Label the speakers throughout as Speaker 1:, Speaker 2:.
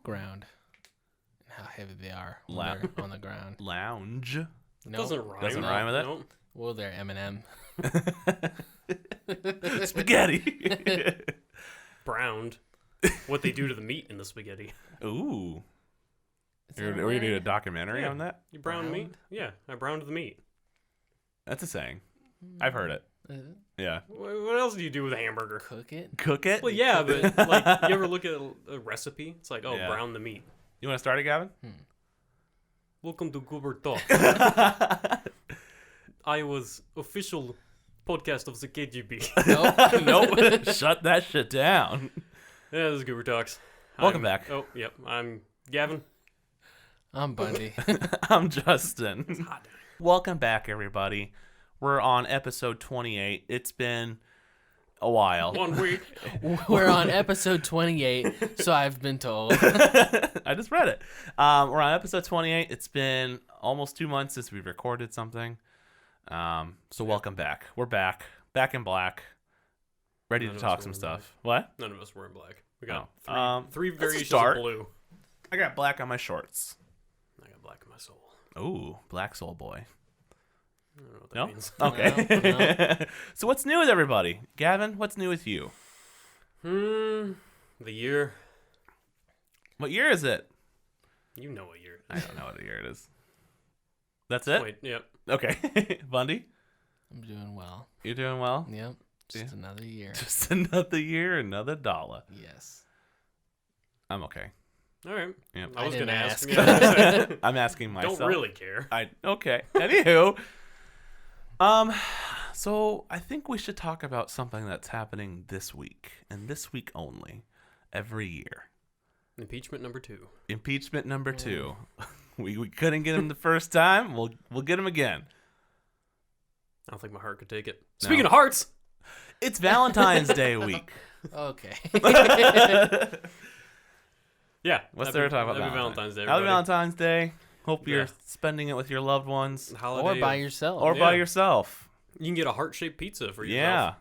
Speaker 1: ground. And how heavy they are when they're on the ground.
Speaker 2: Lounge.
Speaker 1: No,
Speaker 3: Doesn't rhyme.
Speaker 2: Doesn't rhyme with it?
Speaker 3: Nope.
Speaker 1: well, they're M&M.
Speaker 2: Spaghetti.
Speaker 3: Browned. What they do to the meat in the spaghetti.
Speaker 2: Ooh.
Speaker 1: Is that
Speaker 2: Are we
Speaker 1: right?
Speaker 2: going to do a documentary
Speaker 3: Yeah.
Speaker 2: on that?
Speaker 3: You browned meat?
Speaker 1: Browned?
Speaker 3: Yeah, I browned the meat.
Speaker 2: That's a saying. I've heard it.
Speaker 1: Is it?
Speaker 2: Yeah.
Speaker 3: What else do you do with a hamburger?
Speaker 1: Cook it?
Speaker 2: Cook it?
Speaker 3: Well, yeah, but like, you ever look at a recipe? It's like, oh,
Speaker 2: Yeah.
Speaker 3: brown the meat.
Speaker 2: You want to start it, Gavin?
Speaker 3: Welcome to Guber Talk. Iowa's official podcast of the KGB.
Speaker 2: Nope. Shut that shit down.
Speaker 3: Yeah, this is Guber Talks.
Speaker 2: Welcome back.
Speaker 3: Oh, yep. I'm Gavin.
Speaker 1: I'm Bundy.
Speaker 2: I'm Justin.
Speaker 3: It's hot down
Speaker 2: Welcome back, everybody. We're on episode 28. It's been a while.
Speaker 3: here. 1 week.
Speaker 1: We're on episode 28, so I've been told.
Speaker 2: I just read it. We're on episode 28. It's been almost 2 months since we recorded something. So welcome back. We're back. Back in black. Ready
Speaker 3: None
Speaker 2: to
Speaker 3: of
Speaker 2: talk
Speaker 3: us
Speaker 2: some
Speaker 3: were in
Speaker 2: stuff. What?
Speaker 3: None of us were in black. We got
Speaker 2: Oh.
Speaker 3: three
Speaker 2: let's
Speaker 3: variations
Speaker 2: start.
Speaker 3: of blue.
Speaker 2: I got black on my shorts.
Speaker 3: I got black in my soul.
Speaker 2: Ooh, black soul boy.
Speaker 3: I don't know what that
Speaker 2: No?
Speaker 3: means.
Speaker 2: Okay. So what's new with everybody? Gavin, what's new with you?
Speaker 3: The year.
Speaker 2: What year is it?
Speaker 3: You know what year.
Speaker 2: I don't know what year it is. That's it?
Speaker 3: Wait, yep.
Speaker 2: Okay. Bundy,
Speaker 1: I'm doing well.
Speaker 2: you doing well?
Speaker 1: Yep. Just
Speaker 2: Yeah.
Speaker 1: another year.
Speaker 2: Just another year, another dollar.
Speaker 1: Yes.
Speaker 2: I'm okay.
Speaker 3: All right.
Speaker 2: Yep.
Speaker 3: I was
Speaker 1: didn't
Speaker 3: going to ask.
Speaker 1: ask.
Speaker 3: Yeah.
Speaker 2: I'm asking myself.
Speaker 3: Don't really care.
Speaker 2: Okay. Anywho. So I think we should talk about something that's happening this week, and this week only, every year.
Speaker 3: Impeachment number 2.
Speaker 2: Impeachment number 2. We couldn't get him the first time. We'll get him again.
Speaker 3: I don't think my heart could take it.
Speaker 2: No.
Speaker 3: Speaking of hearts,
Speaker 2: It's Valentine's Day week.
Speaker 1: Okay.
Speaker 3: yeah.
Speaker 2: What's there to talk about?
Speaker 3: Happy Valentine's Day,
Speaker 2: Happy
Speaker 3: everybody.
Speaker 2: Valentine's Day. Hope you're
Speaker 3: Yeah.
Speaker 2: spending it with your loved ones
Speaker 3: Holiday
Speaker 1: Or by
Speaker 3: of-
Speaker 1: yourself.
Speaker 2: or by
Speaker 3: Yeah.
Speaker 2: yourself.
Speaker 3: You can get a heart-shaped pizza for
Speaker 2: Yeah.
Speaker 3: yourself.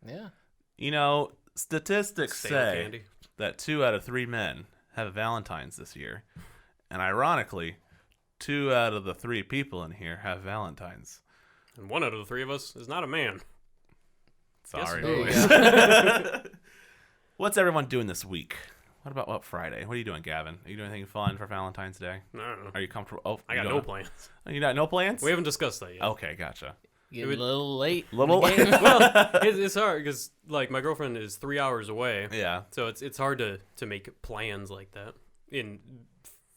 Speaker 1: Yeah.
Speaker 2: You know, statistics
Speaker 3: Stale
Speaker 2: say
Speaker 3: candy.
Speaker 2: that 2 out of 3 men have Valentines this year. And ironically, 2 out of the 3 people in here have Valentines.
Speaker 3: And 1 out of the 3 of us is not a man.
Speaker 2: Sorry.
Speaker 3: Yes,
Speaker 1: There you
Speaker 2: boys.
Speaker 1: go.
Speaker 2: What's everyone doing this week? What Friday? What are you doing, Gavin? Are you doing anything fun for Valentine's Day?
Speaker 3: I don't know.
Speaker 2: Are you comfortable? Oh,
Speaker 3: I
Speaker 2: you
Speaker 3: got
Speaker 2: don't?
Speaker 3: no plans.
Speaker 2: You got no plans?
Speaker 3: We haven't discussed that yet.
Speaker 2: Okay, gotcha.
Speaker 1: Getting
Speaker 3: would-
Speaker 1: a little late.
Speaker 2: Little-
Speaker 1: in the game.
Speaker 3: Well, it's hard because like my girlfriend is 3 hours away,
Speaker 2: Yeah.
Speaker 3: so it's hard to make plans like that in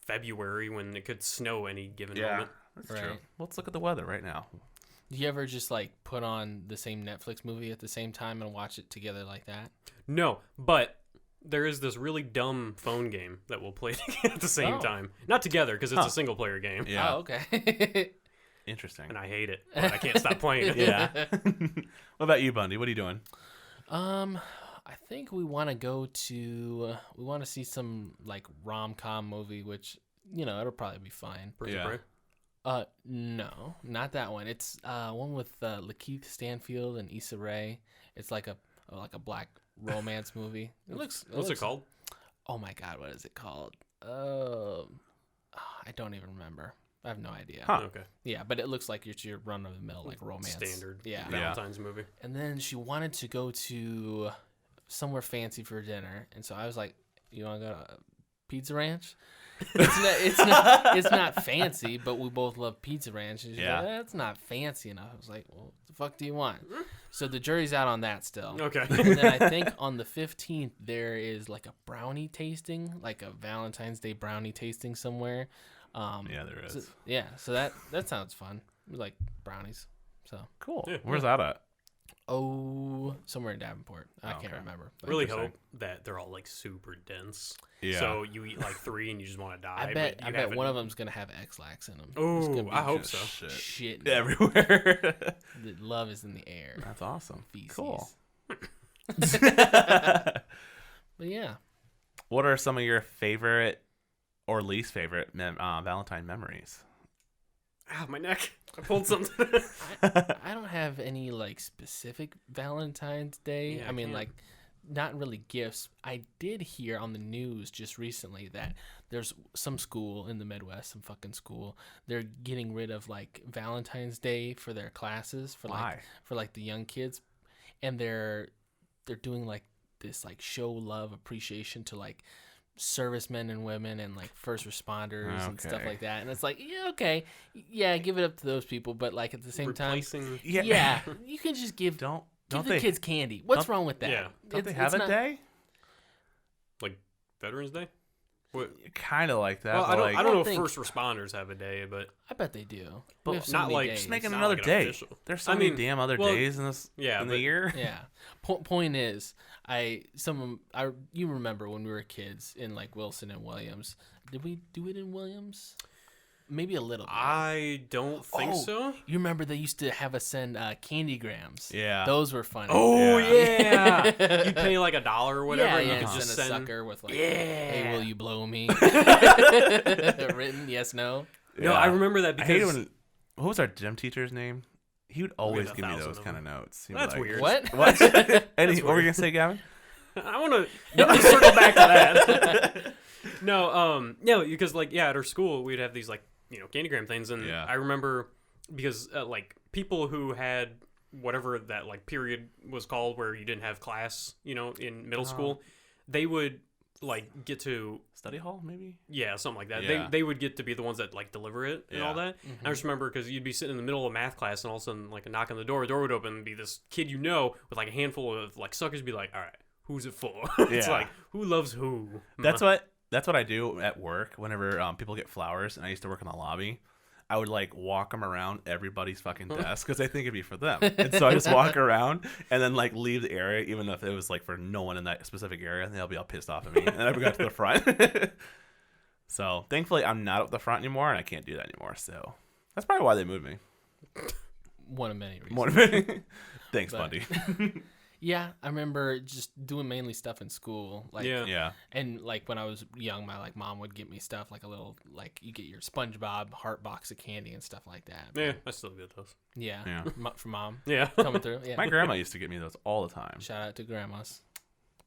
Speaker 3: February when it could snow any given moment.
Speaker 2: That's
Speaker 1: Right.
Speaker 2: true. Let's look at the weather right now.
Speaker 1: Do you ever just like put on the same Netflix movie at the same time and watch it together like that?
Speaker 3: No, but there is this really dumb phone game that we'll play at the same
Speaker 1: Oh.
Speaker 3: time. Not together because it's
Speaker 2: Huh.
Speaker 3: a single player game,
Speaker 2: Yeah.
Speaker 1: Oh, okay.
Speaker 2: Interesting.
Speaker 3: and I hate it, but I can't stop playing it.
Speaker 2: Yeah. What about you, Bundy? What are you doing?
Speaker 1: I think we want to go to. We want to see some like rom-com movie, which it'll probably be fine.
Speaker 3: Prison
Speaker 2: Yeah.
Speaker 3: Break.
Speaker 1: No, not that one. It's one with Lakeith Stanfield and Issa Rae. It's like a black romance movie.
Speaker 3: What's it
Speaker 1: looks-
Speaker 3: called?
Speaker 1: Oh my God, what is it called? I don't even remember. I have no idea.
Speaker 2: Huh.
Speaker 3: Okay,
Speaker 1: Yeah, but it looks like it's your run-of-the-mill like romance.
Speaker 3: standard
Speaker 1: Yeah.
Speaker 3: Valentine's movie.
Speaker 1: And then she wanted to go to somewhere fancy for dinner, and so I was like, "You want to go to Pizza Ranch?" It's not fancy, but we both love Pizza Ranch. And she's
Speaker 2: Yeah.
Speaker 1: like, "That's not fancy enough." I was like, "Well, what the fuck do you want?" So the jury's out on that still.
Speaker 3: Okay.
Speaker 1: And then I think on the 15th there is like a brownie tasting, like a Valentine's Day brownie tasting somewhere.
Speaker 2: Yeah, there is.
Speaker 1: So that sounds fun. We like brownies. So
Speaker 2: Cool.
Speaker 3: Yeah.
Speaker 2: Where's that at?
Speaker 1: somewhere in Davenport. I can't
Speaker 2: Okay.
Speaker 1: remember. But
Speaker 3: Really
Speaker 2: Interesting.
Speaker 3: hope that they're all like super dense.
Speaker 2: Yeah.
Speaker 3: So you eat like 3 and you just want to die.
Speaker 1: I bet
Speaker 3: but you haven't
Speaker 1: one of
Speaker 3: eaten.
Speaker 1: them's gonna have X-Lax in them.
Speaker 3: Ooh, I hope so.
Speaker 2: Shit.
Speaker 1: Shit.
Speaker 2: Everywhere.
Speaker 1: The love is in the air.
Speaker 2: That's awesome.
Speaker 1: Feces.
Speaker 2: Cool.
Speaker 1: But yeah.
Speaker 2: What are some of your favorite or least favorite Valentine memories?
Speaker 3: Ah, my neck. I pulled something.
Speaker 1: I don't have any like specific Valentine's Day.
Speaker 3: Yeah,
Speaker 1: I mean,
Speaker 3: can't.
Speaker 1: like not really gifts. I did hear on the news just recently that there's some school in the Midwest, some fucking school, they're getting rid of like Valentine's Day for their classes for
Speaker 2: Why?
Speaker 1: like the young kids, and they're doing like this like show love appreciation to like servicemen and women and like first responders and stuff
Speaker 2: Okay.
Speaker 1: like that. And it's like, yeah, okay, yeah, give it up to those people, but like at the same
Speaker 3: Replacing.
Speaker 1: time,
Speaker 2: Yeah.
Speaker 1: yeah, you can just give
Speaker 2: Don't
Speaker 1: the
Speaker 2: they
Speaker 1: kids candy. What's wrong with that?
Speaker 3: Yeah.
Speaker 2: don't they have a
Speaker 1: not-
Speaker 2: day?
Speaker 3: Like Veterans Day. What?
Speaker 2: Kind of like that.
Speaker 3: Well,
Speaker 2: but
Speaker 3: I don't.
Speaker 2: like,
Speaker 3: I don't know if
Speaker 1: think-
Speaker 3: first responders have a day, but
Speaker 1: I bet they do.
Speaker 2: But
Speaker 1: We have so
Speaker 3: not
Speaker 1: many
Speaker 3: like-
Speaker 1: days.
Speaker 2: just make it
Speaker 3: not
Speaker 2: another
Speaker 3: like an
Speaker 2: day.
Speaker 3: official.
Speaker 2: There's so
Speaker 3: I
Speaker 2: many
Speaker 3: mean,
Speaker 2: damn other
Speaker 3: well,
Speaker 2: days in this
Speaker 3: yeah,
Speaker 2: in
Speaker 3: but-
Speaker 2: the year.
Speaker 1: Yeah. Point is, you remember when we were kids in like Wilson and Williams? Did we do it in Williams? Maybe a little bit.
Speaker 3: I don't think
Speaker 1: Oh,
Speaker 3: so.
Speaker 1: You remember they used to have us send candy grams?
Speaker 2: Yeah.
Speaker 1: Those were funny.
Speaker 3: Oh
Speaker 2: Yeah.
Speaker 3: yeah, you pay like $1 or whatever,
Speaker 1: yeah,
Speaker 3: and you
Speaker 1: yeah,
Speaker 3: could
Speaker 1: send
Speaker 3: just
Speaker 1: a
Speaker 3: send.
Speaker 1: sucker with like,
Speaker 3: Yeah.
Speaker 1: hey, will you blow me? Written, yes, no.
Speaker 3: No, I remember that
Speaker 2: I hate
Speaker 3: because
Speaker 2: it when. What was our gym teacher's name? He would always give me
Speaker 3: 1,000
Speaker 2: those
Speaker 3: of
Speaker 2: kind of
Speaker 3: them.
Speaker 2: notes. He'd be
Speaker 3: That's
Speaker 2: like,
Speaker 3: weird.
Speaker 1: What?
Speaker 2: What? What were you gonna say, Gavin?
Speaker 3: I want to circle back to that. No, because like at our school we'd have these like candygram things, and
Speaker 2: Yeah.
Speaker 3: I remember because like people who had whatever that like period was called where you didn't have class, in middle school, they would like get to
Speaker 2: Study hall, maybe.
Speaker 3: something like that.
Speaker 2: Yeah.
Speaker 3: They would get to be the ones that like deliver it and all
Speaker 2: Yeah.
Speaker 3: that. And I just remember because you'd be sitting in the middle of math class, and all of a sudden like a knock on the door would open, and be this kid with like a handful of like suckers, be like, all right, who's it for? It's
Speaker 2: Yeah.
Speaker 3: like, who loves who?
Speaker 2: That's what I do at work whenever people get flowers, and I used to work in the lobby. I would like walk them around everybody's fucking desk because I think it'd be for them, and so I just walk around and then like leave the area, even if it was like for no one in that specific area, and they'll be all pissed off at me, and then I got to the front. So thankfully, I'm not up the front anymore, and I can't do that anymore. So that's probably why they moved me.
Speaker 1: One of many reasons.
Speaker 2: More Thanks,
Speaker 1: But-
Speaker 2: buddy.
Speaker 1: Yeah, I remember just doing mainly stuff in school. Like,
Speaker 3: Yeah.
Speaker 2: Yeah.
Speaker 1: And like when I was young, my like mom would get me stuff like a little like you get your SpongeBob heart box of candy and stuff like that.
Speaker 3: Yeah, I still get those.
Speaker 1: Yeah.
Speaker 2: Yeah.
Speaker 1: From mom
Speaker 3: Yeah.
Speaker 1: coming through. Yeah.
Speaker 2: My grandma used to get me those all the time.
Speaker 1: Shout out to grandmas.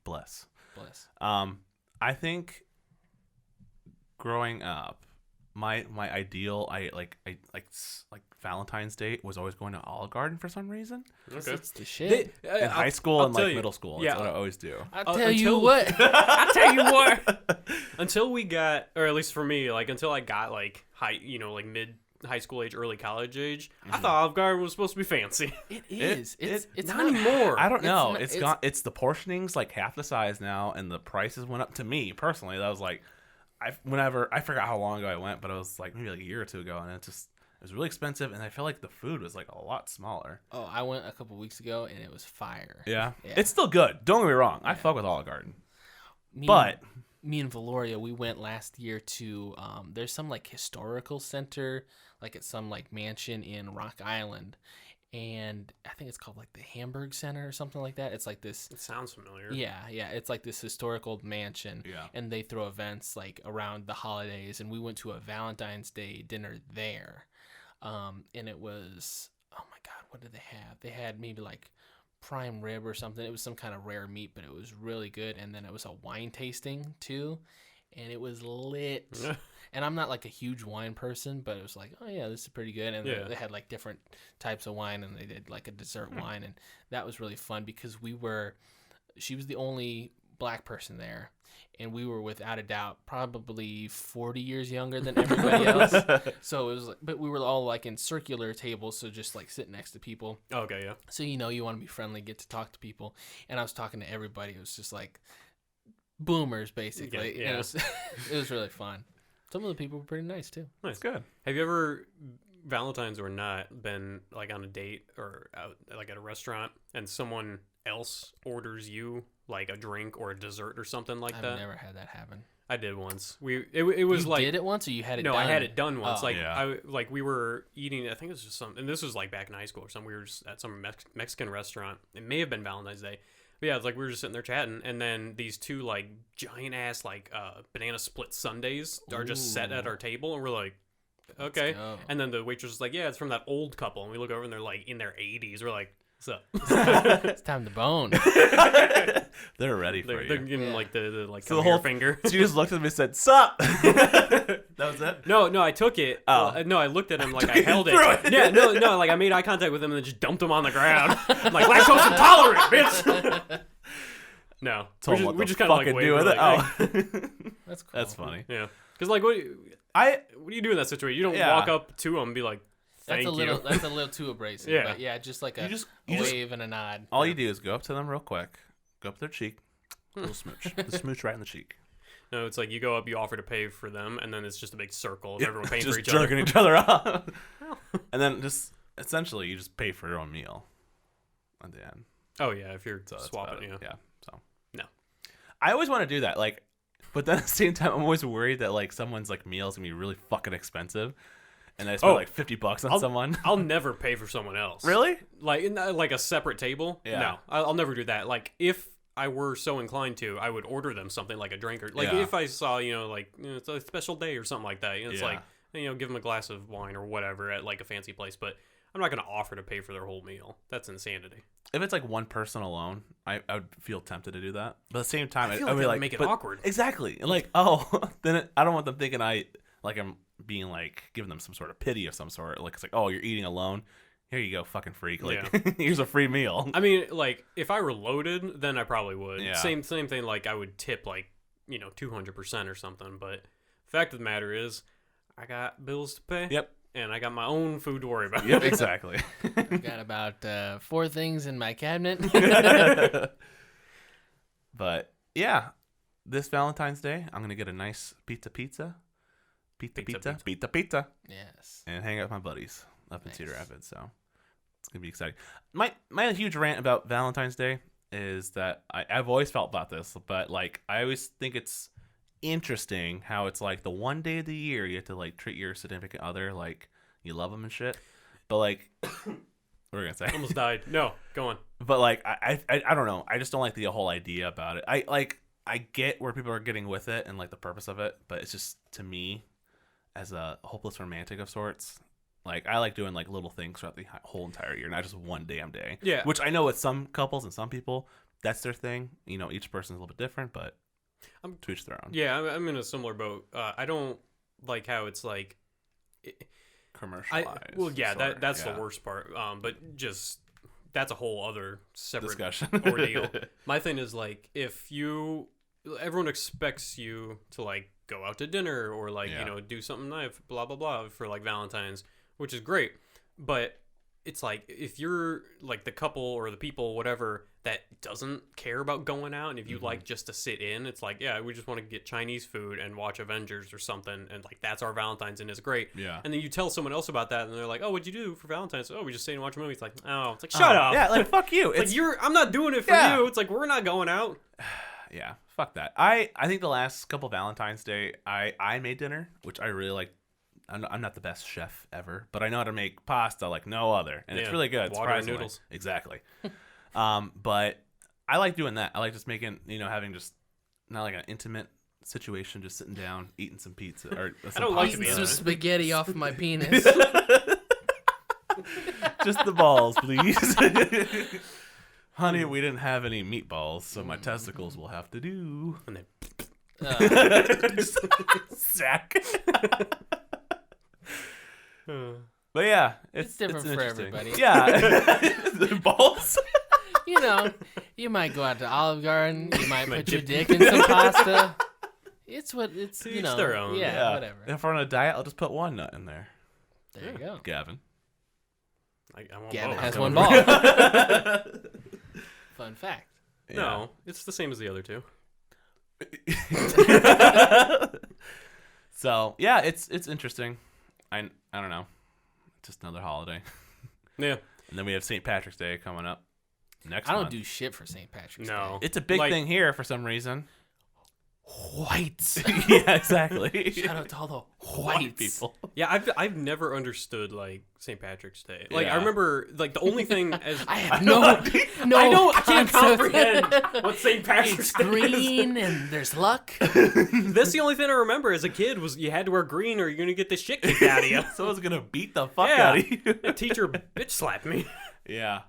Speaker 2: Bless.
Speaker 1: Bless.
Speaker 2: I think growing up, my ideal I like Valentine's Day was always going to Olive Garden for some reason.
Speaker 3: Okay.
Speaker 1: It's the shit.
Speaker 2: In high school
Speaker 3: I'll
Speaker 2: and
Speaker 3: tell
Speaker 2: like
Speaker 3: you.
Speaker 2: middle school.
Speaker 3: Yeah.
Speaker 2: That's what I always do.
Speaker 1: I'll tell you
Speaker 3: until-
Speaker 1: what.
Speaker 3: I tell you what. Until we got, or at least for me, like until I got like like mid high school age, early college age, I thought Olive Garden was supposed to be fancy.
Speaker 1: It is. It's
Speaker 3: Not anymore.
Speaker 2: I don't know.
Speaker 1: not-
Speaker 2: It's
Speaker 1: it's-
Speaker 2: gone. It's the portioning's like half the size now, and the prices went up. To me personally, that was like, I forgot how long ago I went, but it was like maybe like a year or two ago, and it was really expensive, and I feel like the food was like a lot smaller.
Speaker 1: Oh, I went a couple weeks ago and it was fire.
Speaker 2: Yeah,
Speaker 1: Yeah.
Speaker 2: it's still good. Don't get me wrong. I
Speaker 1: Yeah.
Speaker 2: fuck with Olive Garden,
Speaker 1: Me
Speaker 2: but
Speaker 1: me and Valoria, we went last year to there's some like historical center, like at some like mansion in Rock Island, and I think it's called like the Hamburg Center or something like that. It's like this.
Speaker 3: It sounds familiar.
Speaker 1: Yeah, it's like this historical mansion,
Speaker 2: Yeah.
Speaker 1: and they throw events like around the holidays. And we went to a Valentine's Day dinner there, and it was, oh my god, what did they have? They had maybe like prime rib or something. It was some kind of rare meat, but it was really good. And then it was a wine tasting too, and it was lit. And I'm not like a huge wine person, but it was like, oh yeah, this is pretty good. And
Speaker 3: Yeah.
Speaker 1: they had like different types of wine, and they did like a dessert wine, and that was really fun because she was the only black person there, and we were without a doubt probably 40 years younger than everybody else. So it was like, but we were all like in circular tables, so just like sitting next to people.
Speaker 3: Okay. Yeah.
Speaker 1: So you want to be friendly, get to talk to people, and I was talking to everybody. It was just like boomers basically.
Speaker 3: Yeah.
Speaker 1: And it was really fun. Some of the people were pretty nice too.
Speaker 3: Nice.
Speaker 2: good.
Speaker 3: Have you ever, Valentine's or not, been like on a date or out like at a restaurant, and someone else orders you like a drink or a dessert or something like
Speaker 1: I've
Speaker 3: that?
Speaker 1: never had that happen.
Speaker 3: I did once. It was
Speaker 1: You
Speaker 3: like
Speaker 1: did it once, or you had it
Speaker 3: no,
Speaker 1: done?
Speaker 3: I had it done once.
Speaker 1: Oh.
Speaker 3: Like
Speaker 2: Yeah.
Speaker 3: we were eating. I think it was just some, and this was like back in high school or something. We were just at some Mexican restaurant. It may have been Valentine's Day. But yeah, it's like we were just sitting there chatting, and then these two like giant ass like banana split sundaes are just set at
Speaker 1: Ooh.
Speaker 3: our table, and we're like, okay.
Speaker 1: go.
Speaker 3: And then the waitress is like, yeah, it's from that old couple, and we look over and they're like in their 80s. We're like, What's up?
Speaker 1: It's time to bone.
Speaker 2: They're ready for
Speaker 3: They're
Speaker 2: you.
Speaker 3: giving like the like
Speaker 2: So
Speaker 3: the
Speaker 2: the whole
Speaker 3: whole finger.
Speaker 2: So you just looked at him and said, "Sup?" That was it.
Speaker 3: No, I took it.
Speaker 2: Oh.
Speaker 3: No, I looked at him like I
Speaker 2: Took it
Speaker 3: held
Speaker 2: and
Speaker 3: it.
Speaker 2: threw it.
Speaker 3: Yeah, no, like I made eye contact with him and then just dumped him on the ground. I'm like, lactose intolerant, bitch. No,
Speaker 2: Told him what
Speaker 3: we
Speaker 2: the
Speaker 3: just kind of like
Speaker 2: fucking
Speaker 3: waved.
Speaker 2: do with
Speaker 3: We're
Speaker 2: it.
Speaker 3: like,
Speaker 2: Oh,
Speaker 1: That's cool.
Speaker 2: that's funny.
Speaker 3: yeah, because like what do you do in that situation? You don't
Speaker 2: Yeah.
Speaker 3: walk up to him and be like,
Speaker 1: That's
Speaker 3: thank
Speaker 1: a little.
Speaker 3: you.
Speaker 1: That's a little too abrasive.
Speaker 3: Yeah.
Speaker 1: But yeah, just like a,
Speaker 2: You just-
Speaker 1: wave and a nod.
Speaker 2: All you do is go up to them real quick, go up their cheek, a little smooch, the smooch right in the cheek.
Speaker 3: No, it's like you go up, you offer to pay for them, and then it's just a big circle of
Speaker 2: Yeah,
Speaker 3: everyone paying
Speaker 2: just
Speaker 3: for each other.
Speaker 2: jerking each other off, and then just essentially you just pay for your own meal at the end.
Speaker 3: Oh yeah, if you're
Speaker 2: So that's
Speaker 3: swapping,
Speaker 2: about it.
Speaker 3: yeah.
Speaker 2: Yeah. So
Speaker 3: No.
Speaker 2: I always want to do that, like, but then at the same time, I'm always worried that like someone's like meal is gonna be really fucking expensive, and I spend like $50 on someone.
Speaker 3: I'll never pay for someone else.
Speaker 2: Really?
Speaker 3: Like like a separate table.
Speaker 2: Yeah.
Speaker 3: No, I'll never do that. Like if I were so inclined to, I would order them something like a drink or like
Speaker 2: Yeah.
Speaker 3: if I saw like it's a special day or something like that. It's
Speaker 2: Yeah.
Speaker 3: like give them a glass of wine or whatever at like a fancy place, but I'm not gonna offer to pay for their whole meal. That's insanity.
Speaker 2: If it's like one person alone, I would feel tempted to do that. But at the same time,
Speaker 3: I feel
Speaker 2: I'd
Speaker 3: like
Speaker 2: be
Speaker 3: that would
Speaker 2: like,
Speaker 3: make it
Speaker 2: but-
Speaker 3: awkward.
Speaker 2: Exactly. Like, then I don't want them thinking I'm being like giving them some sort of pity of some sort. Like it's like, oh, you're eating alone. Here you go, fucking freak. Like, here's a free meal.
Speaker 3: I mean, like if I were loaded, then I probably would.
Speaker 2: Yeah.
Speaker 3: Same thing. Like I would tip like 200% or something. But fact of the matter is, I got bills to pay.
Speaker 2: Yep.
Speaker 3: And I got my own food to worry about.
Speaker 2: Yep. Exactly.
Speaker 1: Got about 4 things in my cabinet.
Speaker 2: But yeah, this Valentine's Day, I'm gonna get a nice pizza,
Speaker 1: Yes.
Speaker 2: and hang out with my buddies up in
Speaker 1: Nice.
Speaker 2: Cedar Rapids. So it's gonna be exciting. My huge rant about Valentine's Day is that I've always felt about this, but like I always think it's interesting how it's like the one day of the year you have to like treat your significant other like you love them and shit, but like what were we gonna say?
Speaker 3: Almost died. No, go on.
Speaker 2: But like I don't know. I just don't like the whole idea about it. I get where people are getting with it and like the purpose of it, but it's just to me as a hopeless romantic of sorts. Like I like doing like little things throughout the whole entire year, not just one damn day.
Speaker 3: Yeah.
Speaker 2: Which I know with some couples and some people that's their thing. You know, each person's a little bit different, but to each their own.
Speaker 3: Yeah, I'm in a similar boat. I don't like how it's like.
Speaker 2: Commercialized.
Speaker 3: Well, yeah, that's
Speaker 2: yeah.
Speaker 3: the worst part. But just that's a whole other separate
Speaker 2: Discussion.
Speaker 3: ordeal. My thing is like if everyone expects you to like go out to dinner or like
Speaker 2: Yeah.
Speaker 3: do something nice, blah blah blah for like Valentine's, which is great. But it's like if you're like the couple or the people whatever that doesn't care about going out, and if you like just to sit in, it's like we just want to get Chinese food and watch Avengers or something, and like that's our Valentine's and it's great.
Speaker 2: Yeah.
Speaker 3: And then you tell someone else about that, and they're like, "Oh, what'd you do for Valentine's?" "Oh, we just stayed and watched a movie." It's like, "Oh, it's like shut up."
Speaker 2: Yeah, like fuck you.
Speaker 3: It's like I'm not doing it for
Speaker 2: Yeah.
Speaker 3: you. It's like we're not going out.
Speaker 2: Yeah, fuck that. I think the last couple Valentine's Day, I made dinner, which I really like. I'm not the best chef ever, but I know how to make pasta like no other, and it's
Speaker 3: Yeah,
Speaker 2: really good.
Speaker 3: water and
Speaker 2: Surprisingly.
Speaker 3: noodles.
Speaker 2: Exactly. But I like doing that. I like just making, having just not like an intimate situation, just sitting down, eating some pizza or some
Speaker 3: don't like
Speaker 2: pasta.
Speaker 3: to be
Speaker 1: Eating some
Speaker 3: honest.
Speaker 1: spaghetti off my penis.
Speaker 2: Just the balls, please. Honey, we didn't have any meatballs, so my testicles will have to do.
Speaker 3: And then
Speaker 2: Sack. But yeah,
Speaker 1: It's different for
Speaker 2: interesting.
Speaker 1: everybody.
Speaker 2: Yeah, the balls.
Speaker 1: You might go out to Olive Garden. You might
Speaker 3: Might
Speaker 1: put your
Speaker 3: dip-
Speaker 1: dick in some pasta. It's
Speaker 3: To each their own.
Speaker 1: Yeah, whatever.
Speaker 2: If we're on a diet, I'll just put one nut in there.
Speaker 1: There you go.
Speaker 2: Gavin.
Speaker 3: I want
Speaker 1: Gavin
Speaker 3: both.
Speaker 1: has
Speaker 2: Going
Speaker 1: one
Speaker 2: for-
Speaker 1: ball. Fun fact.
Speaker 3: No, it's the same as the other two.
Speaker 2: So yeah, it's interesting. I don't know. Just another holiday,
Speaker 3: Yeah.
Speaker 2: and then we have St. Patrick's Day coming up next
Speaker 1: I don't
Speaker 2: month.
Speaker 1: do shit for St. Patrick's
Speaker 3: No.
Speaker 1: Day.
Speaker 2: It's a big
Speaker 3: Like-
Speaker 2: thing here for some reason.
Speaker 1: Whites.
Speaker 2: Yeah, exactly.
Speaker 1: Shout out to all the
Speaker 2: White
Speaker 1: whites.
Speaker 2: people.
Speaker 3: Yeah, I've never understood like St. Patrick's Day. Like
Speaker 2: Yeah.
Speaker 3: I remember like the only thing as
Speaker 1: I have no
Speaker 3: I can't
Speaker 1: concept.
Speaker 3: comprehend what St. Patrick's
Speaker 1: It's
Speaker 3: Day is.
Speaker 1: green and there's luck.
Speaker 3: That's the only thing I remember as a kid was you had to wear green or you're gonna get the shit kicked out of you.
Speaker 2: Someone's gonna beat the fuck
Speaker 3: Yeah.
Speaker 2: out of you.
Speaker 3: The teacher bitch slapped me.
Speaker 2: Yeah.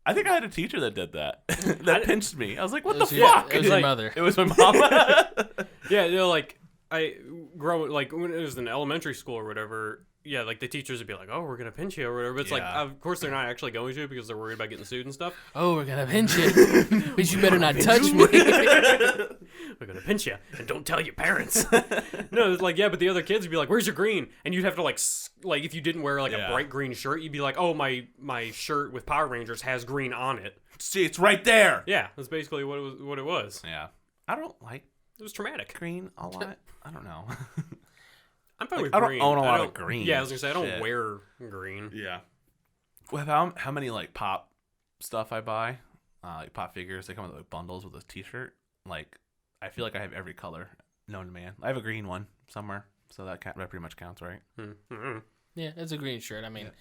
Speaker 2: I think I had a teacher that did that. That pinched me. I was like, what the
Speaker 1: your,
Speaker 2: fuck?
Speaker 1: It was your mother.
Speaker 2: It was my mom.
Speaker 3: Yeah, like I like when it was in elementary school or whatever. Yeah, like the teachers would be like, "Oh, we're gonna pinch you" or whatever. But it's like, of course, they're not actually going to because they're worried about getting sued and stuff.
Speaker 1: Oh, we're gonna pinch you, but you better not touch me.
Speaker 3: We're gonna pinch you, and don't tell your parents. No, it's like, yeah, but the other kids would be like, "Where's your green?" And you'd have to like if you didn't wear like a bright green shirt, you'd be like, "Oh, my shirt with Power Rangers has green on it."
Speaker 2: See, it's right there.
Speaker 3: Yeah, that's basically what it was.
Speaker 2: Yeah, I don't like
Speaker 3: It was traumatic.
Speaker 2: green a lot. I don't know.
Speaker 3: I'm fine with
Speaker 2: I don't
Speaker 3: green.
Speaker 2: own a lot of green.
Speaker 3: Yeah, I was gonna say I don't
Speaker 2: Shit.
Speaker 3: wear green.
Speaker 2: Yeah. With how many like pop stuff I buy, like pop figures, they come with like bundles with a T-shirt. Like, I feel like I have every color known to man. I have a green one somewhere, so that pretty much counts, right?
Speaker 3: Mm-hmm.
Speaker 1: Yeah, it's a green shirt. I mean,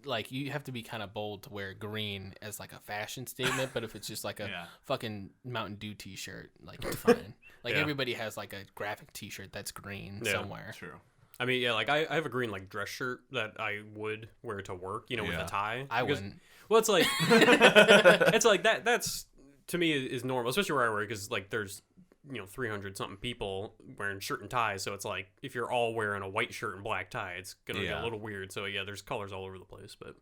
Speaker 1: like you have to be kind of bold to wear green as like a fashion statement, but if it's just like a fucking Mountain Dew T-shirt, like you're fine. Like everybody has like a graphic T-shirt that's green somewhere.
Speaker 2: True.
Speaker 3: I mean, yeah, like I have a green like dress shirt that I would wear to work, with a tie.
Speaker 1: I wouldn't.
Speaker 3: Well, it's like it's like that. That's to me is normal, especially where I work, because like there's 300 something people wearing shirt and ties. So it's like if you're all wearing a white shirt and black tie, it's gonna get a little weird. So yeah, there's colors all over the place. But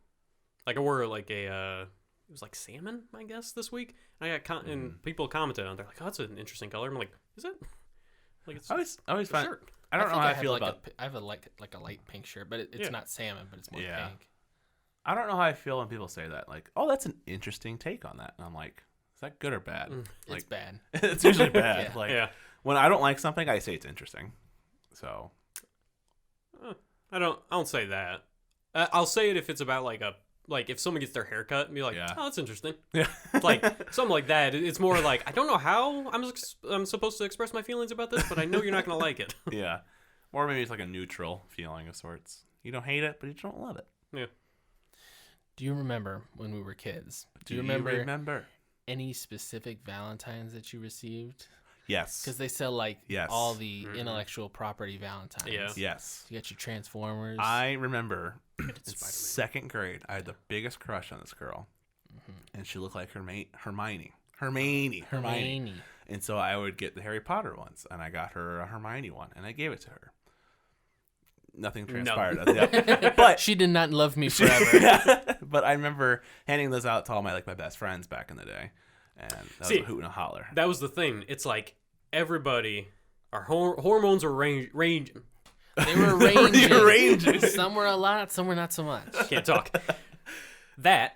Speaker 3: like I wore like it was like salmon, I guess, this week. And I got and people commented on it. They're like, "Oh, that's an interesting color." I'm like, "Is it?" Like it's
Speaker 2: I always find.
Speaker 3: shirt.
Speaker 2: I don't know how I feel
Speaker 1: like
Speaker 2: about.
Speaker 1: I have a like a light pink shirt, but it's not salmon, but it's more pink.
Speaker 2: I don't know how I feel when people say that. Like, "Oh, that's an interesting take on that," and I'm like, "Is that good or bad?" Like,
Speaker 1: It's bad.
Speaker 2: It's usually bad.
Speaker 1: Yeah.
Speaker 2: Like, when I don't like something, I say it's interesting. So,
Speaker 3: I don't say that. I'll say it if it's about like if someone gets their hair cut and be like, "Oh, that's interesting."
Speaker 2: yeah,
Speaker 3: Like something like that. It's more like, I don't know how I'm supposed to express my feelings about this, but I know you're not gonna like it.
Speaker 2: yeah, or maybe it's like a neutral feeling of sorts. You don't hate it, but you don't love it.
Speaker 3: Yeah.
Speaker 1: Do you remember when we were kids?
Speaker 2: Do you remember
Speaker 1: any specific Valentines that you received?
Speaker 2: Yes.
Speaker 1: Because they sell like all the intellectual property Valentines.
Speaker 3: Yeah.
Speaker 2: Yes.
Speaker 1: You got your Transformers.
Speaker 2: I remember in second grade, I had the biggest crush on this girl, and she looked like Hermione. And so I would get the Harry Potter ones, and I got her a Hermione one, and I gave it to her. Nothing transpired. No.
Speaker 1: But she did not love me forever.
Speaker 2: But I remember handing those out to all my best friends back in the day, and that was a hoot and a holler.
Speaker 3: That was the thing. It's like everybody, our hormones were ranging.
Speaker 1: They were ranging. Some were a lot, some were not so much.
Speaker 3: Can't talk. But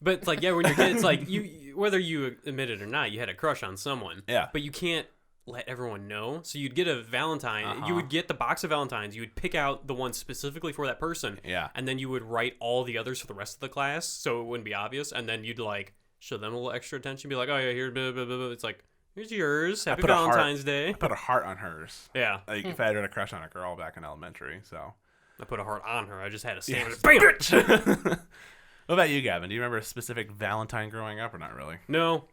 Speaker 3: it's like, when you're kids, it's like you, whether you admit it or not, you had a crush on someone.
Speaker 2: Yeah.
Speaker 3: But you can't let everyone know. So you'd get a Valentine. You would get the box of Valentines. You would pick out the one specifically for that person.
Speaker 2: Yeah.
Speaker 3: And then you would write all the others for the rest of the class, so it wouldn't be obvious. And then you'd like show them a little extra attention. Be like, "Oh yeah, here, blah, blah, blah, blah." It's like, "Here's yours. Happy Valentine's Day."
Speaker 2: I put a heart on hers.
Speaker 3: Yeah.
Speaker 2: Like if I had a crush on a girl back in elementary, so
Speaker 3: I put a heart on her. I just had a stamp.
Speaker 2: Bam! What about you, Gavin? Do you remember a specific Valentine growing up or not really?
Speaker 3: No.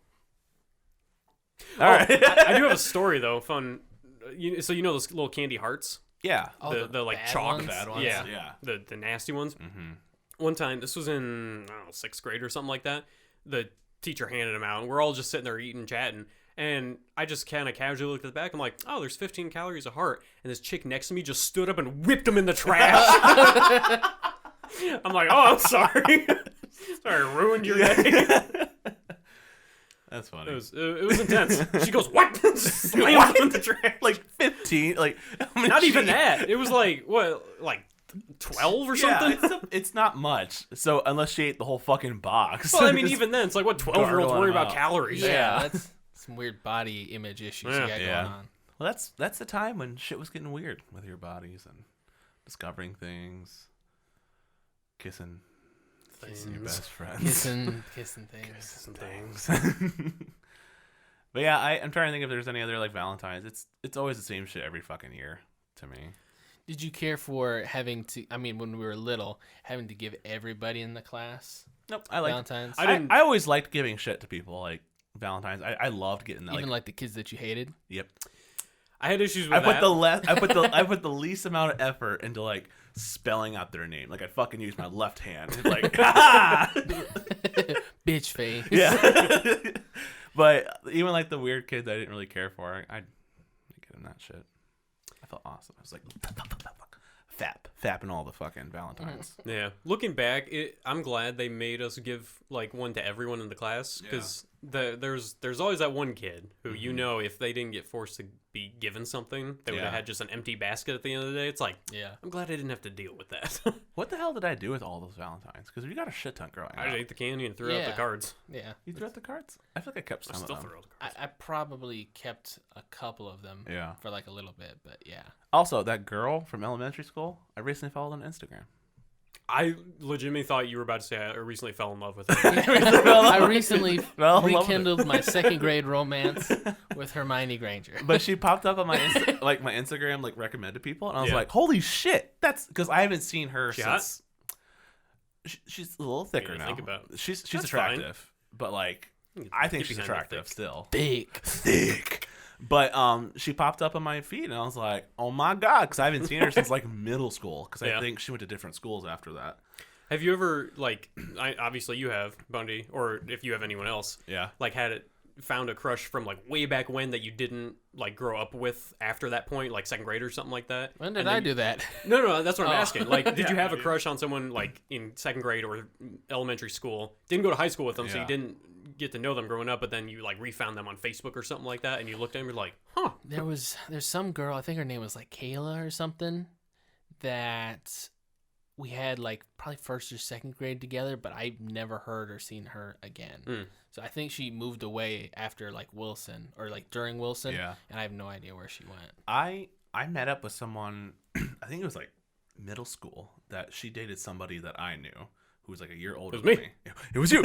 Speaker 2: All right.
Speaker 3: I do have a story though. Fun. So you know those little candy hearts?
Speaker 2: Yeah.
Speaker 3: The like
Speaker 1: bad
Speaker 3: chalk.
Speaker 1: ones?
Speaker 2: Bad ones?
Speaker 3: Yeah.
Speaker 2: Yeah.
Speaker 3: The nasty ones.
Speaker 2: Mm-hmm.
Speaker 3: One time, this was in, I don't know, 6th grade or something like that. The teacher handed them out, and we're all just sitting there eating, chatting. And I just kind of casually looked at the back. I'm like, "Oh, there's 15 calories a heart." And this chick next to me just stood up and whipped them in the trash. I'm like, "Oh, I'm sorry. Sorry, I ruined your day."
Speaker 2: That's funny.
Speaker 3: It was intense. She goes, "What?" Slams them in the trash.
Speaker 2: Like 15, like
Speaker 3: Not even that. It was like, what, like 12 or something?
Speaker 2: Yeah, it's not much. So unless she ate the whole fucking box.
Speaker 3: Well, I mean, even then, it's like, what 12-year-olds worry about calories?
Speaker 1: Yeah, that's some weird body image issues you got going on.
Speaker 2: Well, that's the time when shit was getting weird with your bodies and discovering things, kissing your best friends,
Speaker 1: Kissing things.
Speaker 2: But yeah, I'm trying to think if there's any other like Valentines. It's always the same shit every fucking year to me.
Speaker 1: Did you care for having to? I mean, when we were little, having to give everybody in the class
Speaker 2: Nope, I like
Speaker 1: Valentines.
Speaker 2: I always liked giving shit to people like Valentines. I loved getting that.
Speaker 1: Even like the kids that you hated.
Speaker 2: Yep.
Speaker 3: I had issues with
Speaker 2: I put
Speaker 3: that.
Speaker 2: the I put the least amount of effort into like spelling out their name. Like I fucking use my left hand. It's like
Speaker 1: Bitch face.
Speaker 2: yeah. But even like the weird kids I didn't really care for, I get them that shit. I felt awesome. I was like fapping all the fucking Valentines.
Speaker 3: Yeah, looking back, I'm glad they made us give like one to everyone in the class because there's always that one kid who you know if they didn't get forced to be given something, they would have had just an empty basket at the end of the day. It's like, I'm glad I didn't have to deal with that.
Speaker 2: What the hell did I do with all those Valentines? Because we got a shit ton growing up.
Speaker 3: I ate the candy and threw out the cards.
Speaker 1: Yeah.
Speaker 2: You threw out the cards? I feel like I kept some of them.
Speaker 3: Throw out the cards.
Speaker 1: I probably kept a couple of them.
Speaker 2: Yeah.
Speaker 1: For like a little bit, but yeah.
Speaker 2: Also, that girl from elementary school, I recently followed on Instagram.
Speaker 3: I legitimately thought you were about to say I recently fell in love with her.
Speaker 1: I recently rekindled my second grade romance with Hermione Granger.
Speaker 2: But she popped up on my my Instagram like recommended people, and I was like, "Holy shit!" That's because I haven't seen her since. She's a little thicker now.
Speaker 3: Think about it.
Speaker 2: She's
Speaker 3: That's
Speaker 2: attractive, but like I think she's
Speaker 3: 50%
Speaker 2: attractive
Speaker 3: thick.
Speaker 2: still.
Speaker 1: Thick.
Speaker 2: But she popped up on my feed, and I was like, "Oh my god!" Because I haven't seen her since like middle school. Because I think she went to different schools after that.
Speaker 3: Have you ever like? Obviously you have, Bundy, or if you have anyone else, like found a crush from like way back when that you didn't like grow up with after that point, like second grade or something like that.
Speaker 1: When did I do that?
Speaker 3: No, that's what I'm asking. Like, did you have a crush on someone like in second grade or elementary school? Didn't go to high school with them, so you didn't get to know them growing up, but then you like refound them on Facebook or something like that, and you looked at them and you're like, huh.
Speaker 1: There's some girl, I think her name was like Kayla or something, that we had like probably first or second grade together, but I never heard or seen her again. So I think she moved away after like Wilson or like during Wilson. Yeah. And I have no idea where she went.
Speaker 2: I met up with someone, I think it was like middle school, that she dated somebody that I knew who was like a year older than me. It was you.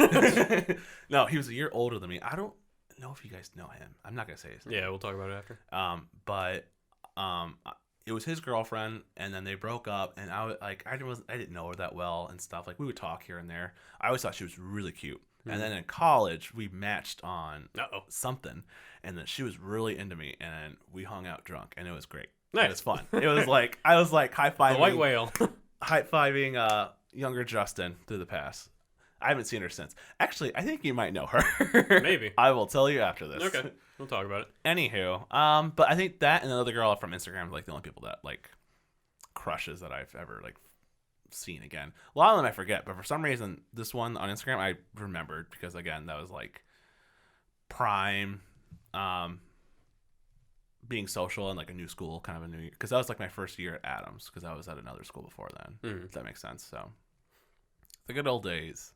Speaker 2: No, he was a year older than me. I don't know if you guys know him. I'm not going to say his name.
Speaker 3: Yeah, we'll talk about it after.
Speaker 2: But it was his girlfriend, and then they broke up, and I didn't know her that well and stuff. Like we would talk here and there. I always thought she was really cute. And then in college, we matched on something, and then she was really into me, and we hung out drunk, and it was great. Nice. It was fun. It was like I was like high-fiving
Speaker 3: the white whale,
Speaker 2: high-fiving younger Justin through the pass. I haven't seen her since. Actually, I think you might know her.
Speaker 3: Maybe.
Speaker 2: I will tell you after this.
Speaker 3: Okay. We'll talk about it.
Speaker 2: Anywho, but I think that and another girl from Instagram are like the only people that like crushes that I've ever like seen again. A lot of them I forget, but for some reason this one on Instagram I remembered because again that was like prime being social and like a new school, kind of a new year, because that was like my first year at Adams because I was at another school before then. If that makes sense. So the good old days.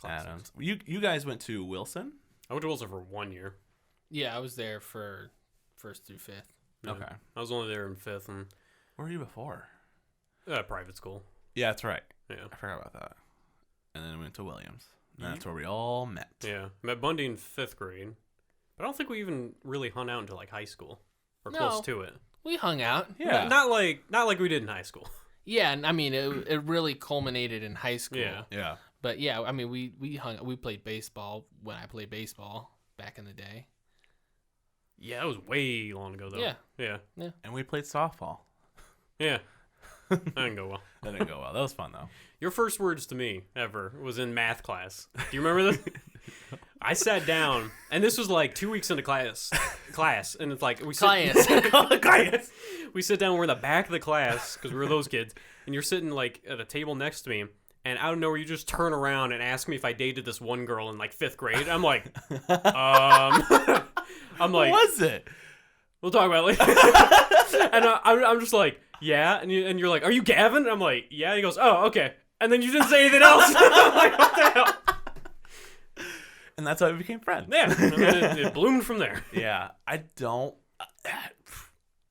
Speaker 2: Classics. Adams. You guys went to Wilson?
Speaker 3: I went to Wilson for 1 year.
Speaker 1: Yeah, I was there for first through fifth.
Speaker 3: Yeah. Okay. I was only there in fifth. And
Speaker 2: where were you before?
Speaker 3: Private school.
Speaker 2: Yeah, that's right.
Speaker 3: Yeah.
Speaker 2: I forgot about that. And then we went to Williams. And that's where we all met.
Speaker 3: Yeah. Met Bundy in fifth grade. But I don't think we even really hung out until like high school. Or close to it.
Speaker 1: We hung out.
Speaker 3: Yeah. Not like we did in high school.
Speaker 1: Yeah, and I mean it really culminated in high school.
Speaker 3: Yeah.
Speaker 2: Yeah.
Speaker 1: But yeah, I mean we played baseball when I played baseball back in the day.
Speaker 3: Yeah, that was way long ago though.
Speaker 1: Yeah.
Speaker 3: Yeah.
Speaker 2: And we played softball.
Speaker 3: Yeah. That didn't go well.
Speaker 2: That didn't go well. That was fun though.
Speaker 3: Your first words to me ever was in math class. Do you remember this? I sat down, and this was like 2 weeks into class, and it's like we sit down. We're in the back of the class because we were those kids, and you're sitting like at a table next to me, and out of nowhere you just turn around and ask me if I dated this one girl in like fifth grade. I'm like, I'm like,
Speaker 2: what was it?
Speaker 3: We'll talk about it later. And I'm just like, yeah, and you're like, are you Gavin? I'm like, yeah. He goes, oh, okay, and then you didn't say anything else. I'm like, what the hell?
Speaker 2: And that's how we became friends.
Speaker 3: Yeah, and then it bloomed from there.
Speaker 2: Yeah, I don't.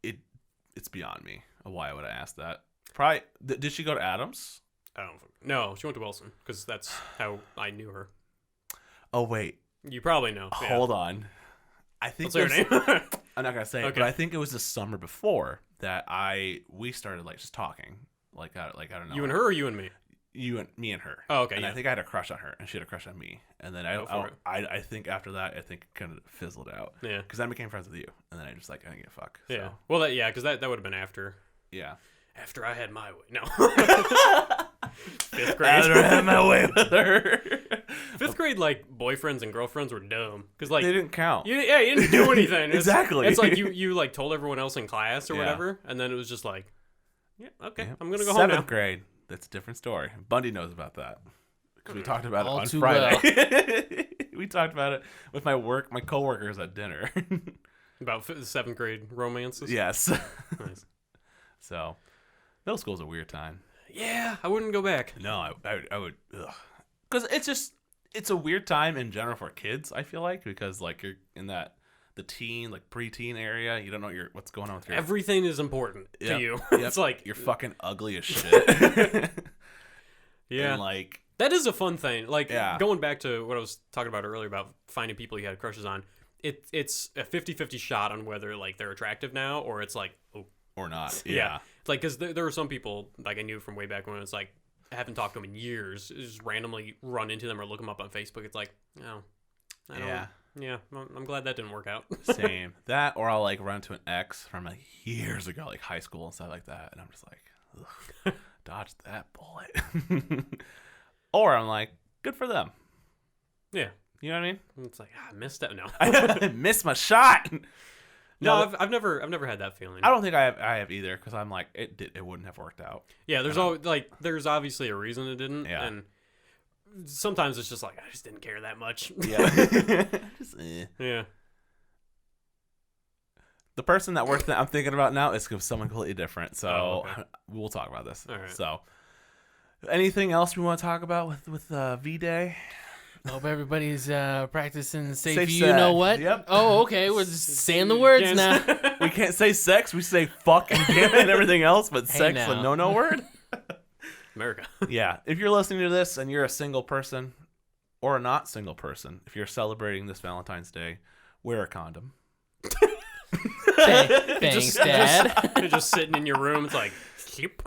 Speaker 2: It's beyond me. Why would I ask that? Probably. Did she go to Adams?
Speaker 3: I don't. No, she went to Wilson because that's how I knew her.
Speaker 2: Oh wait,
Speaker 3: you probably know.
Speaker 2: Hold on. I think.
Speaker 3: What's her name?
Speaker 2: I'm not gonna say it, but I think it was the summer before that we started like just talking. Like I don't know.
Speaker 3: You and her, or you and me?
Speaker 2: me and her.
Speaker 3: Oh, okay.
Speaker 2: And
Speaker 3: yeah.
Speaker 2: I think I had a crush on her, and she had a crush on me. And then I think after that, I think it kind of fizzled out.
Speaker 3: Yeah.
Speaker 2: Because I became friends with you, and then I just like I didn't give a fuck.
Speaker 3: Yeah.
Speaker 2: So,
Speaker 3: Well, because that would have been after.
Speaker 2: yeah.
Speaker 3: After I had my way. No. 5th grade.
Speaker 2: After I had my way with her.
Speaker 3: 5th grade, like, boyfriends and girlfriends were dumb. Because, like,
Speaker 2: They didn't count.
Speaker 3: you didn't do anything.
Speaker 2: Exactly.
Speaker 3: It's like you like, told everyone else in class or
Speaker 2: Yeah.
Speaker 3: whatever, and then it was just like, yeah, okay,
Speaker 2: Yeah.
Speaker 3: I'm going to go home now.
Speaker 2: 7th grade. That's a different story. Bundy knows about that. Because we talked about it
Speaker 1: All
Speaker 2: on
Speaker 1: too
Speaker 2: Friday. We talked about it with my coworkers at dinner.
Speaker 3: About 7th grade romances?
Speaker 2: Yes.
Speaker 3: Nice.
Speaker 2: So, middle school's a weird time.
Speaker 3: Yeah, I wouldn't go back.
Speaker 2: No, I would. Because it's a weird time in general for kids, I feel like, because like you're in the teen, like preteen area. You don't know what's going on with your...
Speaker 3: Everything is important to you.
Speaker 2: Yep.
Speaker 3: It's like...
Speaker 2: You're fucking ugly as shit.
Speaker 3: Yeah.
Speaker 2: And like...
Speaker 3: That is a fun thing. Like,
Speaker 2: Yeah.
Speaker 3: going back to what I was talking about earlier about finding people you had crushes on, it's a 50-50 shot on whether, like, they're attractive now or it's like, oh.
Speaker 2: Or not.
Speaker 3: Yeah.
Speaker 2: Yeah.
Speaker 3: It's like, because there were some people, like, I knew from way back when it's like, I haven't talked to them in years, just randomly run into them or look them up on Facebook. It's like, oh, I don't...
Speaker 2: Yeah.
Speaker 3: Yeah, I'm glad that didn't work out.
Speaker 2: Same. That, or I'll like run into an ex from like years ago, like high school and stuff like that, and I'm just like, ugh, dodge that bullet. Or I'm like, good for them.
Speaker 3: Yeah.
Speaker 2: You know what I mean?
Speaker 3: It's like, I missed that. No.
Speaker 2: I missed my shot.
Speaker 3: No, I've never had that feeling.
Speaker 2: I don't think I have either, because I'm like, it wouldn't have worked out.
Speaker 3: Yeah, there's obviously a reason it didn't.
Speaker 2: Yeah.
Speaker 3: And sometimes it's just like, I just didn't care that much.
Speaker 2: Yeah. Just,
Speaker 3: Yeah.
Speaker 2: The person that I'm thinking about now is someone completely different. So
Speaker 3: okay.
Speaker 2: We'll talk about this.
Speaker 3: All right.
Speaker 2: So, anything else we want to talk about with V-Day?
Speaker 1: Hope everybody's practicing safe.
Speaker 2: Safe
Speaker 1: You
Speaker 2: sex.
Speaker 1: know what?
Speaker 2: Yep.
Speaker 1: Oh, okay. We're just saying the words
Speaker 3: Yes.
Speaker 1: now.
Speaker 2: We can't say sex. We say fuck and damn it and everything else, but
Speaker 1: Hey,
Speaker 2: sex
Speaker 1: now.
Speaker 2: a no word.
Speaker 3: America.
Speaker 2: Yeah. If you're listening to this and you're a single person or a not single person, if you're celebrating this Valentine's Day, wear a condom.
Speaker 1: Thanks, Dad.
Speaker 3: You're just sitting in your room. It's like, keep.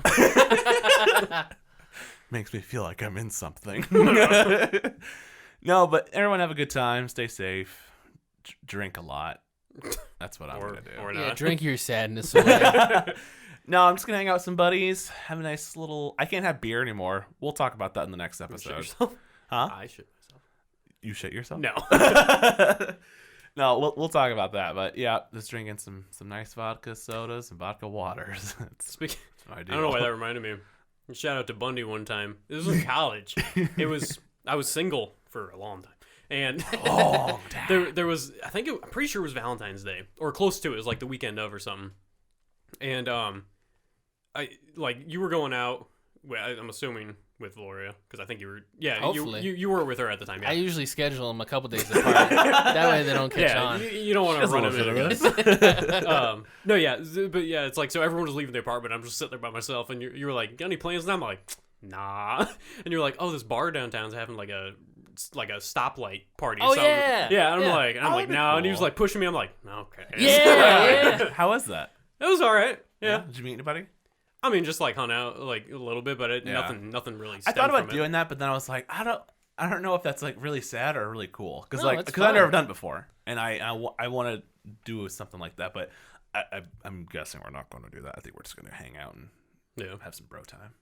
Speaker 2: Makes me feel like I'm in something. No, but everyone have a good time. Stay safe. Drink a lot. That's what I'm going to do.
Speaker 3: Or
Speaker 1: Yeah,
Speaker 3: not.
Speaker 1: drink your sadness away.
Speaker 2: No, I'm just going to hang out with some buddies. Have a nice little... I can't have beer anymore. We'll talk about that in the next
Speaker 3: Shit
Speaker 2: episode.
Speaker 3: yourself?
Speaker 2: Huh?
Speaker 3: I shit myself.
Speaker 2: You shit yourself?
Speaker 3: No.
Speaker 2: No, we'll talk about that. But yeah, just drinking some nice vodka sodas and vodka waters.
Speaker 3: Speaking,
Speaker 2: I
Speaker 3: I don't know why that reminded me. Shout out to Bundy one time. This was in college. I was single for a long time. And
Speaker 2: Long time.
Speaker 3: there was, I'm pretty sure it was Valentine's Day or close to it. It was like the weekend of or something. And you were going out. I'm assuming with Gloria because I think you were. Yeah,
Speaker 1: Hopefully.
Speaker 3: you were with her at the time. Yeah.
Speaker 1: I usually schedule them a couple days apart. That way they don't catch on.
Speaker 3: You don't want to
Speaker 2: Just a
Speaker 3: run
Speaker 2: little
Speaker 3: them
Speaker 2: bit
Speaker 3: into
Speaker 2: of
Speaker 3: this. No, yeah, but yeah, it's like so everyone was leaving the apartment. I'm just sitting there by myself, and you were like, "Got any plans?" And I'm like, "Nah." And you're like, "Oh, this bar downtown's having like a stoplight party."
Speaker 1: Oh,
Speaker 3: something.
Speaker 1: yeah.
Speaker 3: yeah. And I'm
Speaker 1: Yeah.
Speaker 3: like,
Speaker 2: Oh, that'd be
Speaker 3: "No," and he was
Speaker 2: cool.
Speaker 3: like pushing me. I'm like, "Okay."
Speaker 1: Yeah.
Speaker 2: How was that?
Speaker 3: It was all right. Yeah.
Speaker 2: Did you meet anybody?
Speaker 3: I mean, just like hung out like a little bit, but
Speaker 2: Yeah.
Speaker 3: nothing really.
Speaker 2: I thought about
Speaker 3: from it.
Speaker 2: doing that, but then I was like, I don't know if that's like really sad or really cool because
Speaker 1: No,
Speaker 2: like
Speaker 1: it's
Speaker 2: because I've
Speaker 1: fun.
Speaker 2: never done it before, and I want to do something like that, but I'm guessing we're not going to do that. I think we're just going to hang out and
Speaker 3: Yeah.
Speaker 2: have some bro time.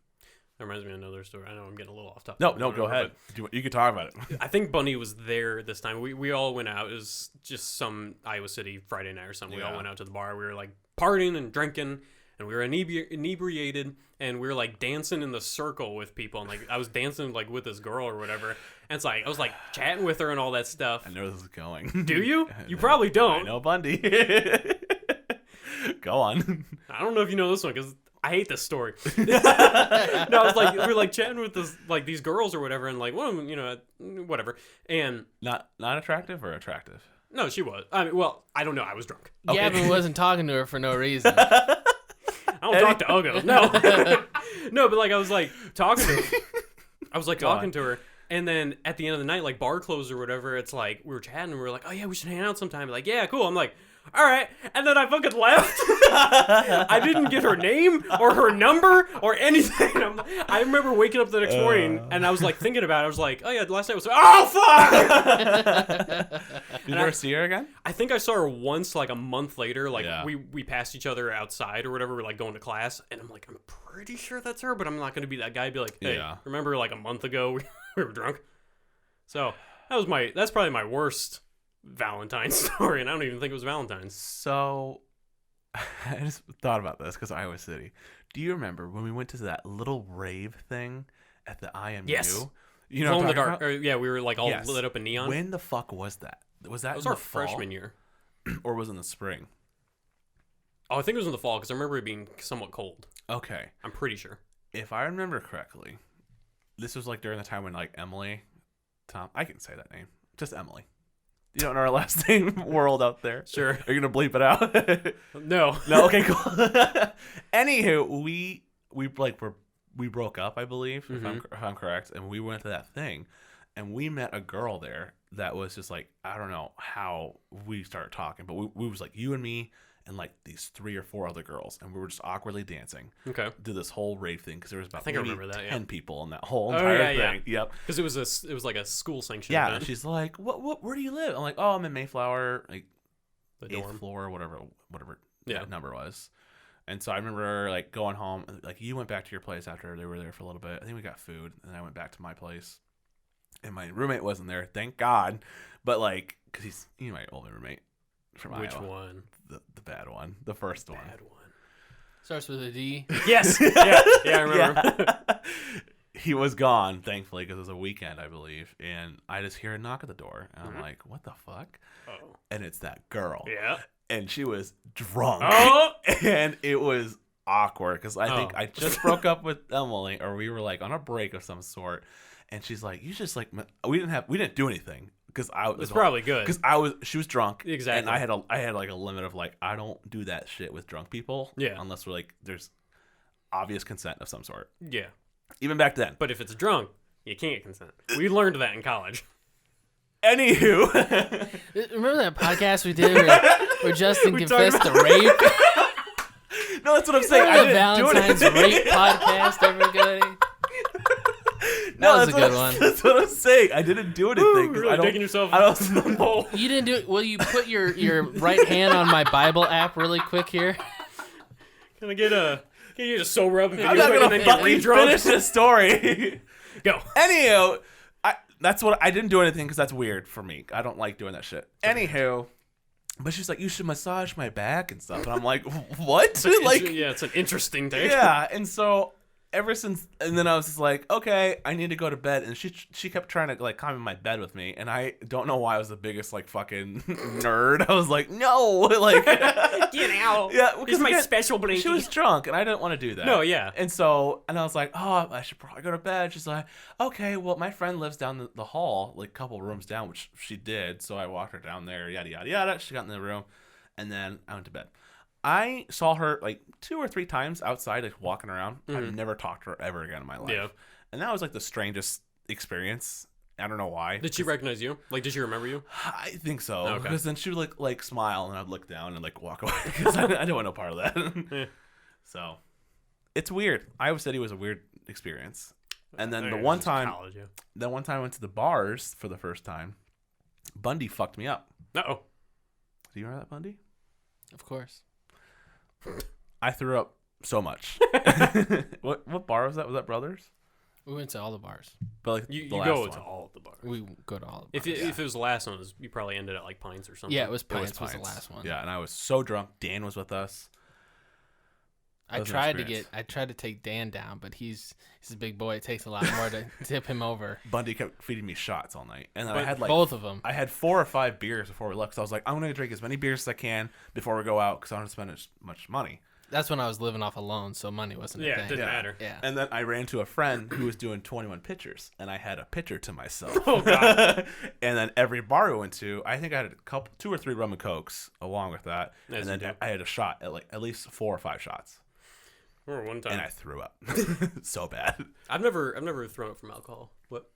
Speaker 3: That reminds me of another story. I know I'm getting a little off topic.
Speaker 2: No,
Speaker 3: Whatever,
Speaker 2: go ahead. You can talk about it.
Speaker 3: but I think Bunny was there this time. We all went out. It was just some Iowa City Friday night or something. We all
Speaker 2: Yeah.
Speaker 3: went out to the bar. We were like partying and drinking, and we were inebriated, and we were like dancing in the circle with people. And like I was dancing like with this girl or whatever. And it's like I was like chatting with her and all that stuff.
Speaker 2: I know this is going.
Speaker 3: Do you?
Speaker 2: I
Speaker 3: You
Speaker 2: know.
Speaker 3: probably
Speaker 2: I
Speaker 3: don't.
Speaker 2: know Bundy. Go on.
Speaker 3: I don't know if you know this one because I hate this story. No, I was like, we were like chatting with this, like these girls or whatever, and like one of them, whatever. And
Speaker 2: Not attractive or attractive?
Speaker 3: no, she was. I mean, well, I don't know. I was drunk.
Speaker 1: Gavin wasn't talking to her for no reason.
Speaker 3: I don't talk to Ugo. No, no, but like I was like talking to her. I was like
Speaker 2: Go
Speaker 3: talking
Speaker 2: on.
Speaker 3: to her, and then at the end of the night, like bar closed or whatever, it's like we were chatting, and we were like, oh yeah, we should hang out sometime. Like, yeah, cool. I'm like, all right. And then I fucking left. I didn't get her name or her number or anything. I remember waking up the next morning and I was like thinking about it. I was like, oh yeah, last night was, oh fuck!
Speaker 2: Did you ever see her again?
Speaker 3: I think I saw her once, like a month later. Like
Speaker 2: Yeah.
Speaker 3: we passed each other outside or whatever. We're like going to class, and I'm like, I'm pretty sure that's her, but I'm not going to be that guy. Be like, hey,
Speaker 2: Yeah.
Speaker 3: remember like a month ago we were drunk? So that's probably my worst Valentine story, and I don't even think it was Valentine's.
Speaker 2: So, I just thought about this because Iowa City. Do you remember when we went to that little rave thing at the IMU?
Speaker 3: Yes.
Speaker 2: You know,
Speaker 3: Glow in the
Speaker 2: what I'm
Speaker 3: dark.
Speaker 2: talking
Speaker 3: Or, yeah, we were like all
Speaker 2: Yes.
Speaker 3: lit up in neon.
Speaker 2: about? When the fuck was that? Was that
Speaker 3: That was
Speaker 2: in
Speaker 3: our
Speaker 2: the fall?
Speaker 3: freshman year.
Speaker 2: Or was it in the spring?
Speaker 3: Oh, I think it was in the fall because I remember it being somewhat cold.
Speaker 2: Okay.
Speaker 3: I'm pretty sure.
Speaker 2: If I remember correctly, this was like during the time when like Emily, Tom, I can say that name, just Emily. You don't know our last name world out there.
Speaker 3: Sure.
Speaker 2: Are you gonna bleep it out?
Speaker 3: No.
Speaker 2: No. Okay. Cool. Anywho, we broke up, I believe, if I'm correct, and we went to that thing, and we met a girl there that was just like, I don't know how we started talking, but we was like you and me and like these 3 or 4 other girls, and we were just awkwardly dancing.
Speaker 3: Okay.
Speaker 2: Did this whole rave thing because there was about
Speaker 3: think I
Speaker 2: maybe
Speaker 3: remember that,
Speaker 2: 10
Speaker 3: yeah.
Speaker 2: people in that whole
Speaker 3: Oh,
Speaker 2: entire
Speaker 3: yeah,
Speaker 2: thing. Yep.
Speaker 3: Because it was like a school sanctioned
Speaker 2: Yeah.
Speaker 3: event.
Speaker 2: She's like, what? Where do you live? I'm like, oh, I'm in Mayflower, like
Speaker 3: The
Speaker 2: 8th
Speaker 3: dorm.
Speaker 2: floor, whatever
Speaker 3: Yeah.
Speaker 2: that number was. And so I remember like going home, like you went back to your place after they were there for a little bit. I think we got food, and I went back to my place, and my roommate wasn't there, thank God. But like, cause he's my older roommate from
Speaker 3: Which
Speaker 2: Iowa.
Speaker 3: one?
Speaker 2: The bad one, the first one.
Speaker 3: Bad one.
Speaker 1: Starts with a D.
Speaker 3: Yes. Yeah, I remember.
Speaker 2: Yeah. He was gone, thankfully, because it was a weekend, I believe. And I just hear a knock at the door, and I'm like, what the fuck?
Speaker 3: Oh.
Speaker 2: And it's that girl.
Speaker 3: Yeah.
Speaker 2: And she was drunk.
Speaker 3: Oh.
Speaker 2: And it was awkward because I think
Speaker 3: Oh.
Speaker 2: I just broke up with Emily, or we were like on a break of some sort. And she's like, you just like, we didn't do anything because I was
Speaker 3: It's probably good.
Speaker 2: because she was drunk.
Speaker 3: Exactly.
Speaker 2: And I had like a limit of like, I don't do that shit with drunk people.
Speaker 3: Yeah.
Speaker 2: Unless we're like, there's obvious consent of some sort.
Speaker 3: Yeah.
Speaker 2: Even back then.
Speaker 3: But if it's drunk, you can't consent. We learned that in college.
Speaker 2: Anywho.
Speaker 1: Remember that podcast we did where Justin
Speaker 3: We
Speaker 1: confessed
Speaker 3: talked
Speaker 1: to rape?
Speaker 2: No, that's what I'm saying. I
Speaker 1: Remember the
Speaker 2: didn't do
Speaker 1: Valentine's
Speaker 2: anything.
Speaker 1: rape podcast, everybody?
Speaker 2: No,
Speaker 1: was a good one.
Speaker 2: That's what I'm saying. I didn't do anything. 'cause
Speaker 3: Really
Speaker 2: I don't,
Speaker 3: digging yourself
Speaker 2: I don't know.
Speaker 1: You didn't do it. Will you put your right hand on my Bible app really quick here?
Speaker 3: Can I get a sober up and video
Speaker 2: I'm not
Speaker 3: quick
Speaker 2: gonna
Speaker 3: and then get
Speaker 2: fucking
Speaker 3: re-drunk?
Speaker 2: finish this story.
Speaker 3: Go.
Speaker 2: Anywho, that's what I didn't do anything because that's weird for me. I don't like doing that shit. Anywho, but she's like, you should massage my back and stuff, and I'm like, what? Like,
Speaker 3: Yeah, it's an interesting take.
Speaker 2: yeah. And so ever since, and then I was just like, okay, I need to go to bed, and she kept trying to like climb in my bed with me, and I don't know why I was the biggest like fucking nerd. I was like, no, like,
Speaker 3: Get out.
Speaker 2: yeah,
Speaker 3: It's
Speaker 2: because
Speaker 3: my
Speaker 2: again,
Speaker 3: special blanket.
Speaker 2: she was drunk, and I didn't want to do that.
Speaker 3: No, yeah.
Speaker 2: And so, and I was like, oh, I should probably go to bed. She's like, okay, well, my friend lives down the hall, like a couple rooms down, which she did. So I walked her down there, yada, yada, yada. She got in the room, and then I went to bed. I saw her like 2 or 3 times outside, like walking around. I've never talked to her ever again in my life.
Speaker 3: Yeah.
Speaker 2: And that was like the strangest experience. I don't know why.
Speaker 3: Did she recognize you? Like, did she remember you?
Speaker 2: I think so.
Speaker 3: Okay.
Speaker 2: Because then she would like smile, and I'd look down and like walk away because I didn't want no part of that.
Speaker 3: Yeah.
Speaker 2: So it's weird. Iowa City was a weird experience. And then
Speaker 3: Yeah,
Speaker 2: the
Speaker 3: it
Speaker 2: one
Speaker 3: was
Speaker 2: time,
Speaker 3: college, yeah.
Speaker 2: I went to the bars for the first time. Bundy fucked me up.
Speaker 3: Uh-oh.
Speaker 2: Do you remember that, Bundy?
Speaker 1: Of course.
Speaker 2: I threw up so much. What bar was that? Was that Brothers?
Speaker 1: We went to all the bars.
Speaker 2: But like
Speaker 3: You
Speaker 2: the last
Speaker 3: go
Speaker 2: one.
Speaker 3: to all of the bars.
Speaker 1: We go to all the
Speaker 3: If
Speaker 1: bars.
Speaker 3: it was the last one, you probably ended at like Pines or something.
Speaker 1: Yeah, it was
Speaker 2: It was
Speaker 1: Pines was the
Speaker 2: Pines.
Speaker 1: last one.
Speaker 2: Yeah, and I was so drunk. Dan was with us.
Speaker 1: I
Speaker 2: That was an
Speaker 1: tried to take Dan down, but he's a big boy. It takes a lot more to tip him over.
Speaker 2: Bundy kept feeding me shots all night, and then I
Speaker 3: But
Speaker 2: had like
Speaker 1: Both of them.
Speaker 2: I had 4 or 5 beers before we left. So I was like, I'm gonna drink as many beers as I can before we go out because I don't spend as much money.
Speaker 1: That's when I was living off alone, so money wasn't a
Speaker 3: Yeah,
Speaker 1: thing.
Speaker 3: it didn't matter.
Speaker 1: Yeah.
Speaker 2: And then I ran to a friend who was doing 21 pitchers, and I had a pitcher to myself.
Speaker 3: Oh, God.
Speaker 2: And then every bar we went to, I think I had 2 or 3 rum and cokes along with that,
Speaker 3: As
Speaker 2: and
Speaker 3: you
Speaker 2: then
Speaker 3: do.
Speaker 2: I had a shot at least 4 or 5 shots,
Speaker 3: Or one time.
Speaker 2: and I threw up so bad.
Speaker 3: I've never thrown up from alcohol. What?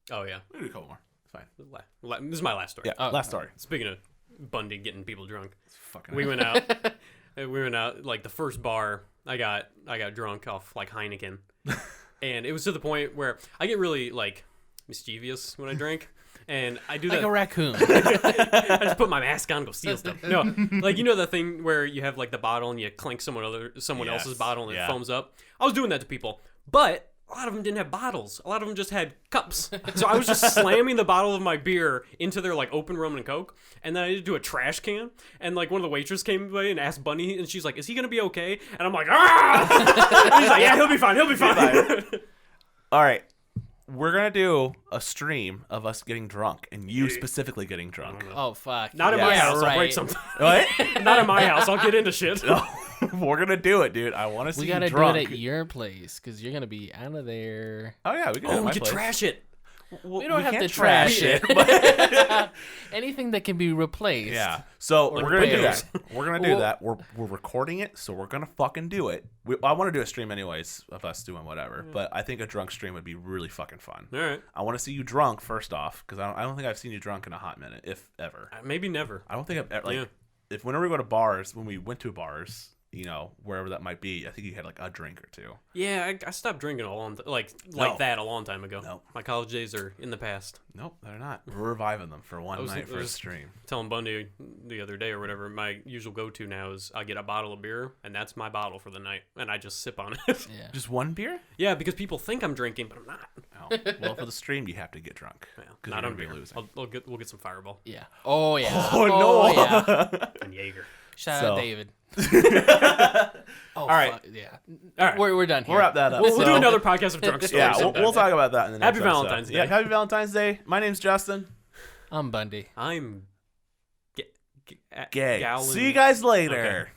Speaker 3: Oh yeah.
Speaker 2: Maybe a couple more. It's fine.
Speaker 3: This is my last story.
Speaker 2: Yeah,
Speaker 1: Oh,
Speaker 2: last story.
Speaker 3: Speaking of Bundy getting people drunk.
Speaker 2: Fucking
Speaker 3: We went out. Like the first bar. I got drunk off like Heineken, and it was to the point where I get really like mischievous when I drink, and I do
Speaker 1: like
Speaker 3: that
Speaker 1: a raccoon.
Speaker 3: I just put my mask on and go steal stuff. No, like the thing where you have like the bottle and you clink someone else's bottle and it foams up. I was doing that to people, but a lot of them didn't have bottles. A lot of them just had cups. So I was just slamming the bottle of my beer into their like open rum and Coke, and then I did do a trash can, and like one of the waitresses came by and asked Bunny, and she's like, "Is he gonna be okay?" And I'm like, "Ah!" And he's like, "Yeah, he'll be fine. He'll be fine."
Speaker 2: All right. We're going to do a stream of us getting drunk and you specifically getting drunk.
Speaker 1: Oh, fuck.
Speaker 3: Not in my
Speaker 1: Yeah,
Speaker 3: house.
Speaker 1: right.
Speaker 3: I'll break something.
Speaker 2: What?
Speaker 3: Not in my house. I'll get into shit.
Speaker 2: No, we're going to do it, dude. I want to see
Speaker 1: We
Speaker 2: you
Speaker 1: gotta
Speaker 2: drunk.
Speaker 1: do it at your place because you're gonna be out of there.
Speaker 2: Oh, yeah. We can do it
Speaker 3: Oh,
Speaker 2: at
Speaker 3: we
Speaker 2: my
Speaker 3: could
Speaker 2: place.
Speaker 3: trash it.
Speaker 1: We don't have
Speaker 2: can't
Speaker 1: to trash it.
Speaker 2: but
Speaker 1: Anything that can be replaced.
Speaker 2: yeah. So
Speaker 1: Or
Speaker 2: we're gonna do
Speaker 1: repairs.
Speaker 2: that. We're gonna do that. We're recording it, so we're gonna fucking do it. I want to do a stream anyways of us doing whatever, but I think a drunk stream would be really fucking fun.
Speaker 3: All right.
Speaker 2: I want to see you drunk first off, because I don't think I've seen you drunk in a hot minute, if ever.
Speaker 3: Maybe never.
Speaker 2: I don't think I've ever like
Speaker 3: Yeah.
Speaker 2: if whenever we go to bars, when we went to bars, wherever that might be, I think you had like a drink or two.
Speaker 3: Yeah, I stopped drinking a long
Speaker 2: No.
Speaker 3: that a long time ago.
Speaker 2: No.
Speaker 3: My college days are in the past.
Speaker 2: Nope, they're not. We're reviving them for one night for a
Speaker 3: was-
Speaker 2: stream.
Speaker 3: Telling Bundy the other day or whatever, my usual go-to now is I get a bottle of beer, and that's my bottle for the night, and I just sip on it.
Speaker 1: Yeah.
Speaker 2: Just one beer?
Speaker 3: Yeah, because people think I'm drinking, but I'm not.
Speaker 2: Oh, well, for the stream, you have to get drunk.
Speaker 3: Yeah,
Speaker 2: 'Cause
Speaker 3: not
Speaker 2: you're
Speaker 3: on
Speaker 2: gonna be
Speaker 3: beer.
Speaker 2: losing.
Speaker 3: We'll get some Fireball
Speaker 1: Yeah. Oh yeah.
Speaker 2: Oh, no.
Speaker 1: Yeah.
Speaker 3: and Jaeger.
Speaker 1: Shout
Speaker 2: So-
Speaker 1: out David. Oh,
Speaker 2: All right.
Speaker 1: fuck, yeah.
Speaker 3: All right.
Speaker 1: We're done here.
Speaker 2: We'll wrap that up.
Speaker 3: We'll do
Speaker 2: So-
Speaker 3: another podcast of drunk stories.
Speaker 2: Yeah,
Speaker 3: sometime.
Speaker 2: we'll talk about that in the next
Speaker 3: Happy
Speaker 2: episode.
Speaker 3: Valentine's Day.
Speaker 2: Yeah, happy Valentine's Day. My name's Justin.
Speaker 1: I'm Bundy.
Speaker 3: I'm
Speaker 2: Gay.
Speaker 3: Gallon.
Speaker 2: See you guys later.
Speaker 3: Okay.